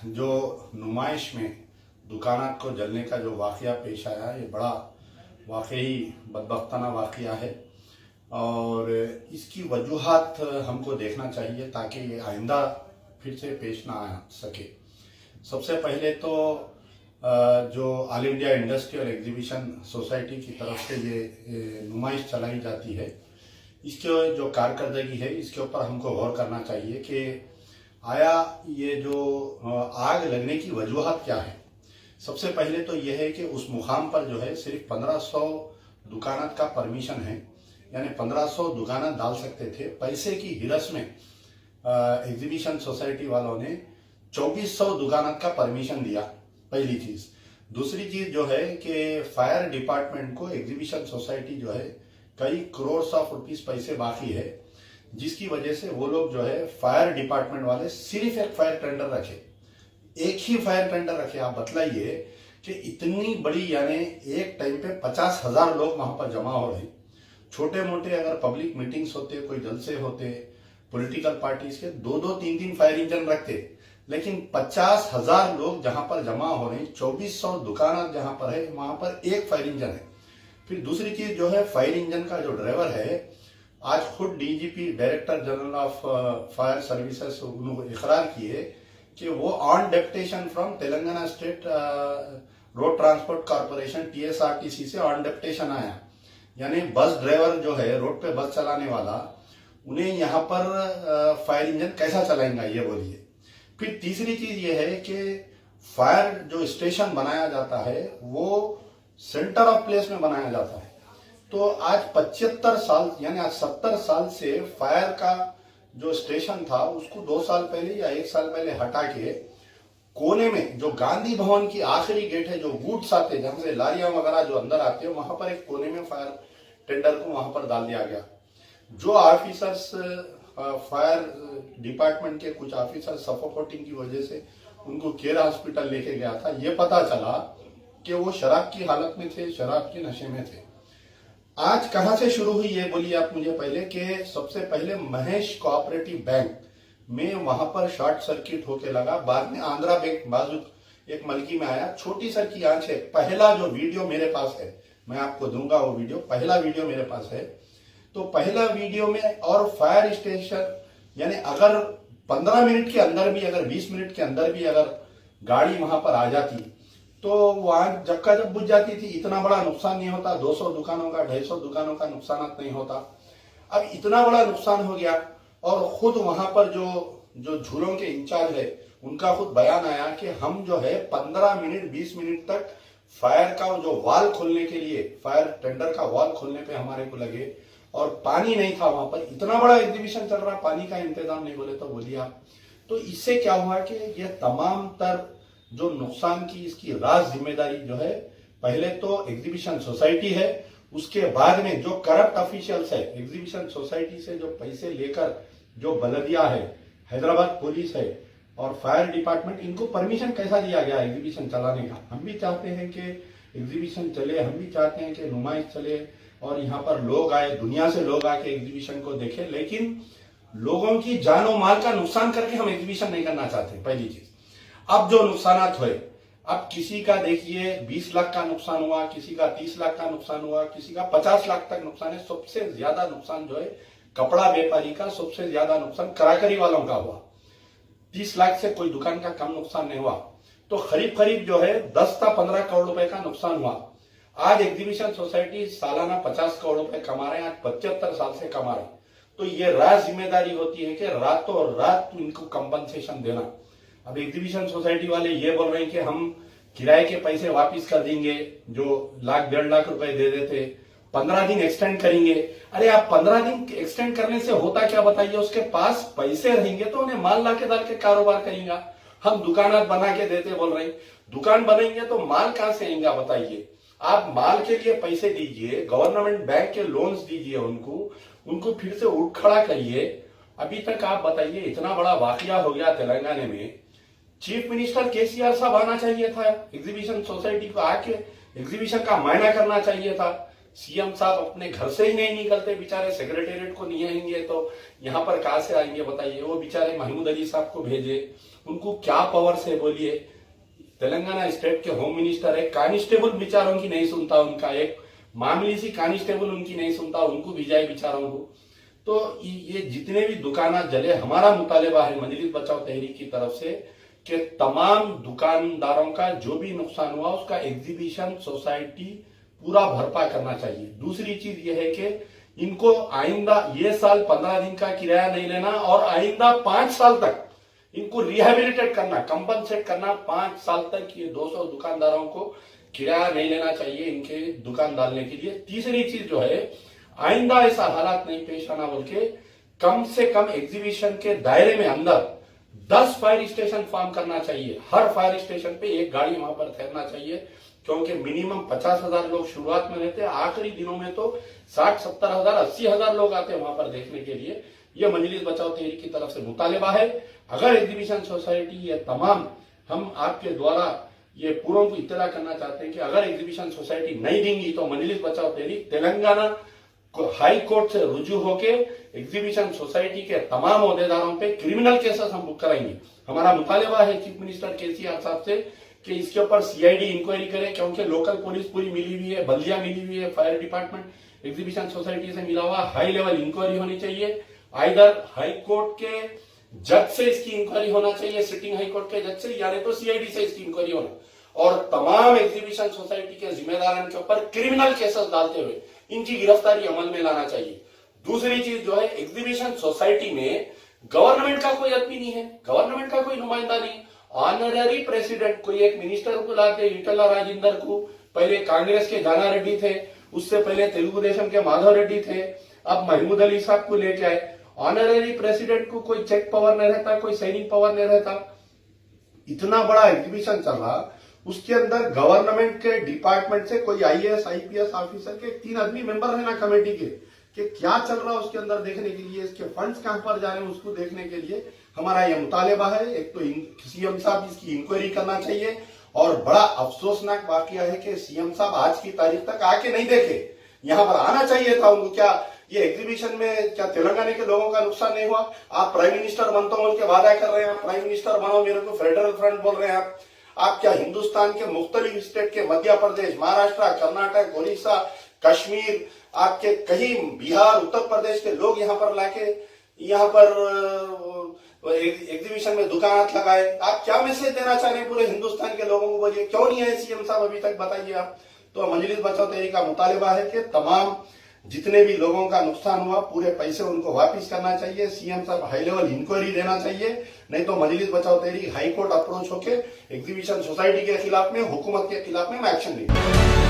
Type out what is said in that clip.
जो नुमाइश में दुकानात को जलने का जो वाकया पेश आया, ये बड़ा वाकई बदबख्ताना वाकया है और इसकी वजूहात हमको देखना चाहिए ताकि ये आइंदा फिर से पेश ना आ सके। सबसे पहले तो जो all India industrial exhibition society की तरफ से ये नुमाइश चलाई जाती है, इसके जो कारकर्दगी है इसके ऊपर हमको गौर करना चाहिए कि आया ये जो आग लगने की वजूहात क्या है। सबसे पहले तो यह है कि उस मुकाम पर जो है सिर्फ 1500 दुकानात का परमिशन है, यानी 1500 दुकानात डाल सकते थे। पैसे की हिरस में एग्जीबिशन सोसाइटी वालों ने 2400 दुकानात का परमिशन दिया, पहली चीज। दूसरी चीज जो है कि फायर डिपार्टमेंट को एग्जीबिशन सोसाइटी जो है कई करोड़ ऑफ रुपीस पैसे बाकी है, जिसकी वजह से वो लोग जो है फायर डिपार्टमेंट वाले सिर्फ एक फायर टेंडर रखे, एक ही फायर टेंडर रखे। आप बतलाइए कि इतनी बड़ी, यानी एक टाइम पे 50,000 लोग वहां पर जमा हो रहे, छोटे मोटे अगर पब्लिक मीटिंग्स होते, कोई जलसे होते, पॉलिटिकल पार्टीज के 2-2, 3-3 फायर इंजन रखते, लेकिन 50,000 लोग जहां पर जमा हो रहे, 2400 दुकान जहां पर है, वहां पर एक फायर इंजन है। फिर दूसरी चीज जो है, फायर इंजन का जो ड्राइवर है, आज खुद DGP director general of fire services उन्होंने इकरार किए कि वो on deputation from Telangana state road transport corporation TSRTC से ऑन डेप्यूटेशन आया, यानी बस ड्राइवर जो है, रोड पे बस चलाने वाला, उन्हें यहाँ पर फायर इंजन कैसा चलाएंगा ये बोलिए। फिर तीसरी चीज ये है कि फायर जो स्टेशन बनाया जाता है वो सेंटर ऑफ प्लेस में बनाया जाता है। तो आज 75 साल, यानी आज 70 साल से फायर का जो स्टेशन था उसको 2 साल पहले या 1 साल पहले हटा के कोने में, जो गांधी भवन की आखिरी गेट है, जो गुड्स आते, जहां से लारियां वगैरह जो अंदर आते हैं, वहां पर एक कोने में फायर टेंडर को वहां पर डाल दिया गया। जो ऑफिसर्स फायर डिपार्टमेंट के कुछ ऑफिसर सफोकेटिंग की वजह से उनको केयर हॉस्पिटल लेके गया था, ये पता चला कि वो शराब की हालत में थे, शराब के नशे में थे। आज कहां से शुरू हुई ये बोलिए आप मुझे पहले, कि सबसे पहले महेश कोऑपरेटिव बैंक में वहां पर शॉर्ट सर्किट होके लगा, बाद में आंध्रा बैंक बाजू एक मलकी में आया। छोटी सर की आंच है। पहला जो वीडियो मेरे पास है, मैं आपको दूंगा वो वीडियो, पहला वीडियो मेरे पास है। तो पहला वीडियो में, और फायर स्टेशन, यानी अगर 15 मिनट के अंदर भी, अगर 20 मिनट के अंदर भी अगर गाड़ी वहां पर आ जाती तो वहां जब बुझ जाती थी, इतना बड़ा नुकसान नहीं होता। 200 दुकानों का, 250 दुकानों का नुकसान नहीं होता। अब इतना बड़ा नुकसान हो गया, और खुद वहां पर जो झूलों के इंचार्ज है, उनका खुद बयान आया कि हम जो है 15 मिनट 20 मिनट तक फायर का जो वाल खोलने के लिए, फायर टेंडर का वाल खोलने पे हमारे को लगे, और पानी नहीं था वहां पर। इतना बड़ा एग्जीबिशन चल रहा, पानी का इंतजाम नहीं, बोले तो बोलिए आप। तो इससे क्या हुआ कि ये तमाम तर जो नुकसान की इसकी राज जिम्मेदारी जो है, पहले तो एग्जीबिशन सोसाइटी है, उसके बाद में जो करप्ट ऑफिशियल्स है एग्जीबिशन सोसाइटी से जो पैसे लेकर, जो बलदिया है, हैदराबाद पुलिस है और फायर डिपार्टमेंट, इनको परमिशन कैसा दिया गया एग्जीबिशन चलाने का। हम भी चाहते हैं कि एग्जीबिशन चले, हम भी चाहते हैं कि नुमाइश चले और यहाँ पर लोग आए, दुनिया से लोग आके एग्जीबिशन को देखें, लेकिन लोगों की जान और माल का नुकसान करके हम एग्जीबिशन नहीं करना चाहते, पहली चीज। अब जो नुकसान हुए, अब किसी का देखिए 20 लाख का नुकसान हुआ, किसी का 30 लाख का नुकसान हुआ, किसी का 50 लाख तक नुकसान है। सबसे ज्यादा नुकसान जो है कपड़ा व्यापारी का, सबसे ज्यादा नुकसान कराकरी वालों का हुआ। 30 लाख से कोई दुकान का कम नुकसान नहीं हुआ। तो करीब जो है 10 से 15 करोड़ रुपए का नुकसान हुआ। आज एग्जीबिशन सोसाइटी सालाना 50 करोड़ रुपए कमा रहे हैं, आज 75 साल से कमा रहे हैं। तो ये राज जिम्मेदारी होती है कि रातों रात इनको कंपनसेशन देना। अब एग्जीबिशन सोसाइटी वाले ये बोल रहे हैं कि हम किराए के पैसे वापस कर देंगे, जो 1-1.5 लाख रुपए दे देते, 15 दिन एक्सटेंड करेंगे। अरे आप 15 दिन एक्सटेंड करने से होता क्या बताइए, उसके पास पैसे रहेंगे तो उन्हें माल ला के डाल के कारोबार करेंगे। हम दुकान बना के देते बोल रहे हैं, दुकान बनाएंगे तो माल कहां से आएगा बताइए। आप माल के लिए पैसे दीजिए, गवर्नमेंट बैंक के लोन्स दीजिए, उनको फिर से उठ खड़ा करिए। अभी तक आप बताइए, इतना बड़ा वाकया हो गया तेलंगाना में, चीफ मिनिस्टर केसीआर साहब आना चाहिए था, एग्जीबिशन सोसाइटी को आके एग्जीबिशन का मायना करना चाहिए था। सीएम साहब अपने घर से ही नहीं निकलते बेचारे, सेक्रेटेरिएट को नहीं आएंगे तो यहाँ पर कहां से आएंगे बताइए। वो बेचारे महमूद अली साहब को भेजे, उनको क्या पावर से बोलिए। तेलंगाना स्टेट के होम मिनिस्टर है, कांस्टेबल बेचारों की नहीं सुनता, उनका एक मामूली सी कांस्टेबल उनकी नहीं सुनता, उनको भिजाए बेचारों को। तो ये जितने भी दुकाना जले, हमारा मुतालिबा है मजलिस बचाओ तहरीक की तरफ से कि तमाम दुकानदारों का जो भी नुकसान हुआ उसका एग्जीबिशन सोसाइटी पूरा भरपाई करना चाहिए। दूसरी चीज यह है कि इनको आइंदा ये साल 15 दिन का किराया नहीं लेना और आइंदा 5 साल तक इनको रिहेबिलिटेट करना, कंपनसेट करना। 5 साल तक ये 200 दुकानदारों को किराया नहीं लेना चाहिए इनके दुकान डालने के लिए। तीसरी चीज जो है, आइंदा ऐसा हालात नहीं पेश आना बोल के कम से कम एग्जीबिशन के दायरे में अंदर 10 फायर स्टेशन फॉर्म करना चाहिए। हर फायर स्टेशन पे एक गाड़ी वहां पर ठहरना चाहिए, क्योंकि मिनिमम 50,000 लोग शुरुआत में रहते हैं, आखिरी दिनों में तो 60-70,000 80,000 लोग आते हैं वहां पर देखने के लिए। ये मजलिस बचाओ तहरीक की तरफ से मुतालिबा है। अगर एग्जीबिशन सोसाइटी ये तमाम हम आपके द्वारा ये पूरों को इत्तला करना चाहते हैं कि अगर एग्जीबिशन सोसाइटी नहीं देंगी तो मजलिस बचाओ तहरीक तेलंगाना हाई कोर्ट से रुजू होके एग्जीबिशन सोसाइटी के तमाम ओहदेदारों पे क्रिमिनल केसेस हम बुक कराएंगे। हमारा मुतालिबा है चीफ मिनिस्टर केसीआर साहब से कि इसके ऊपर सीआईडी इंक्वायरी करे, क्योंकि लोकल पुलिस पूरी मिली हुई है, बल्दिया मिली हुई है, फायर डिपार्टमेंट एग्जीबिशन सोसाइटी से मिला हुआ, हाई लेवल इंक्वायरी होनी चाहिए। आइदर हाई कोर्ट के जज से इसकी इंक्वायरी होना चाहिए, सिटिंग हाई कोर्ट के जज से, यानी तो सीआईडी से इसकी इंक्वायरी होना, और तमाम एग्जीबिशन सोसाइटी के जिम्मेदारों के ऊपर क्रिमिनल केसेस डालते हुए इनकी गिरफ्तारी अमल में लाना चाहिए। दूसरी चीज जो है, एग्जीबिशन सोसाइटी में गवर्नमेंट का कोई आदमी नहीं है, गवर्नमेंट का कोई नुमाइंदा नहीं। ऑनररी प्रेसिडेंट कोई एक मिनिस्टर को लाते, ईटला राजेंद्र को, पहले कांग्रेस के जाना रेड्डी थे, उससे पहले तेलुगु देशम के माधव रेड्डी थे, अब महमूद अली साहब को लेके आए। ऑनररी प्रेसिडेंट को कोई चेक पावर नहीं रहता, कोई साइनिंग पावर नहीं रहता। इतना बड़ा एग्जीबिशन चल रहा, उसके अंदर गवर्नमेंट के डिपार्टमेंट से कोई आईएएस आईपीएस ऑफिसर के 3 आदमी मेंबर है ना कमेटी के, कि क्या चल रहा है उसके अंदर देखने के लिए, इसके फंड्स कहां पर जा रहे हैं उसको देखने के लिए हमारा यह मुतालिबा है। एक तो सीएम साहब इसकी इंक्वायरी करना चाहिए, और बड़ा अफसोसनाक वाकया है कि सीएम साहब आज की तारीख तक आके नहीं देखे, यहां पर आना चाहिए था उनको। क्या ये एग्जीबिशन में क्या तेलंगाना के लोगों का नुकसान नहीं हुआ? आप प्राइम मिनिस्टर बनता हूं उनके वादा कर रहे हैं, आप प्राइम मिनिस्टर बनो, मेरे को फेडरल फ्रंट बोल रहे हैं आप क्या हिंदुस्तान के मुख्तलिफ स्टेट के मध्य प्रदेश, महाराष्ट्र, कर्नाटक, उड़ीसा, कश्मीर, आपके कहीं बिहार, उत्तर प्रदेश के लोग यहाँ पर लाके यहाँ पर एग्जीबिशन में दुकान लगाए, आप क्या मैसेज देना चाह रहे हैं पूरे हिंदुस्तान के लोगों को? बोलिए क्यों नहीं है सीएम साहब अभी तक, बताइए आप। तो मजलिस बचाओ तहरीक का मुतालिबा है कि तमाम जितने भी लोगों का नुकसान हुआ पूरे पैसे उनको वापस करना चाहिए। सीएम साहब हाई लेवल इंक्वायरी देना चाहिए, नहीं तो मजलिस बचाओ तहरीक हाई कोर्ट अप्रोच होके एग्जीबिशन सोसाइटी के खिलाफ में, हुकूमत के खिलाफ में एक्शन लेंगे।